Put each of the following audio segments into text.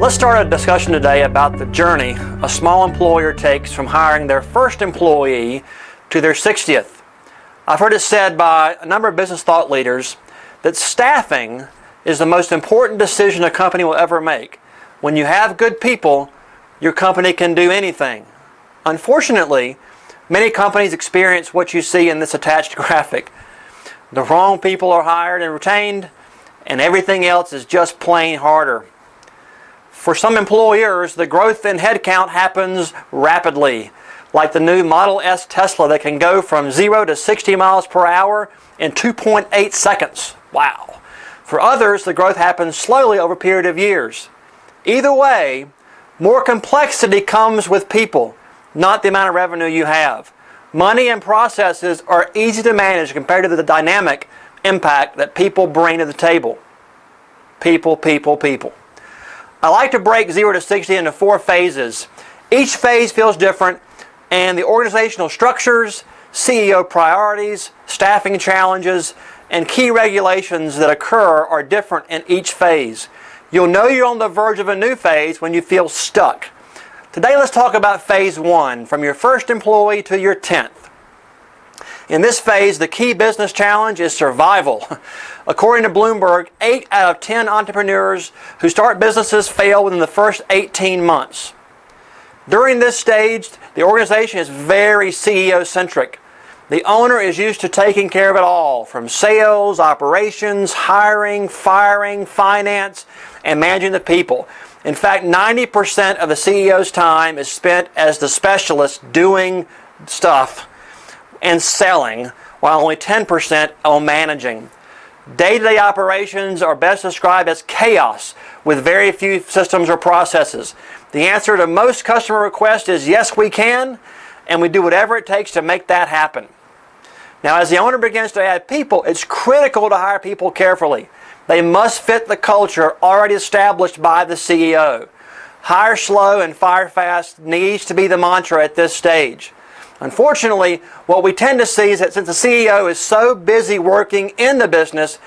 Let's start a discussion today about the journey a small employer takes from hiring their first employee to their 60th. I've heard it said by a number of business thought leaders that staffing is the most important decision a company will ever make. When you have good people, your company can do anything. Unfortunately, many companies experience what you see in this attached graphic. The wrong people are hired and retained, and everything else is just plain harder. For some employers, the growth in headcount happens rapidly, like the new Model S Tesla that can go from 0 to 60 miles per hour in 2.8 seconds. Wow. For others, the growth happens slowly over a period of years. Either way, more complexity comes with people, not the amount of revenue you have. Money and processes are easy to manage compared to the dynamic impact that people bring to the table. People, people, people. I like to break 0 to 60 into 4 phases. Each phase feels different, and the organizational structures, CEO priorities, staffing challenges, and key regulations that occur are different in each phase. You'll know you're on the verge of a new phase when you feel stuck. Today let's talk about phase 1, from your first employee to your 10th. In this phase, the key business challenge is survival. According to Bloomberg, 8 out of 10 entrepreneurs who start businesses fail within the first 18 months. During this stage, the organization is very CEO-centric. The owner is used to taking care of it all, from sales, operations, hiring, firing, finance, and managing the people. In fact, 90% of the CEO's time is spent as the specialist doing stuff and selling, while only 10% on managing. Day-to-day operations are best described as chaos, with very few systems or processes. The answer to most customer requests is yes, we can, and we do whatever it takes to make that happen. Now, as the owner begins to add people, it's critical to hire people carefully. They must fit the culture already established by the CEO. Hire slow and fire fast needs to be the mantra at this stage. Unfortunately, what we tend to see is that since the CEO is so busy working in the business,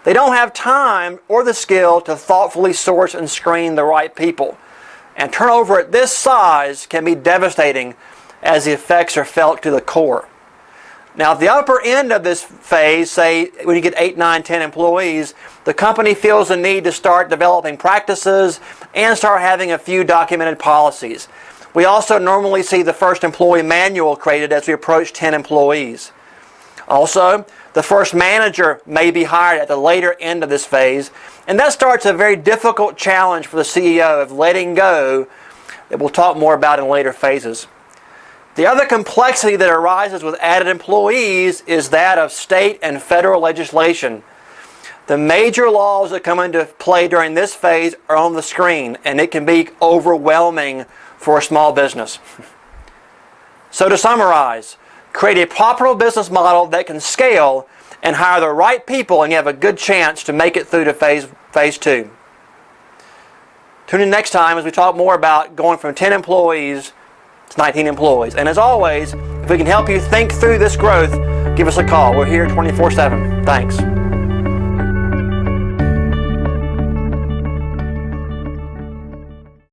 they don't have time or the skill to thoughtfully source and screen the right people. And turnover at this size can be devastating, as the effects are felt to the core. Now, at the upper end of this phase, say when you get 8, 9, 10 employees, the company feels the need to start developing practices and start having a few documented policies. We also normally see the first employee manual created as we approach 10 employees. Also, the first manager may be hired at the later end of this phase, and that starts a very difficult challenge for the CEO of letting go that we'll talk more about in later phases. The other complexity that arises with added employees is that of state and federal legislation. The major laws that come into play during this phase are on the screen, and it can be overwhelming for a small business. So to summarize, create a profitable business model that can scale and hire the right people, and you have a good chance to make it through to phase 2. Tune in next time as we talk more about going from 10 employees to 19 employees. And as always, if we can help you think through this growth, give us a call. We're here 24/7. Thanks.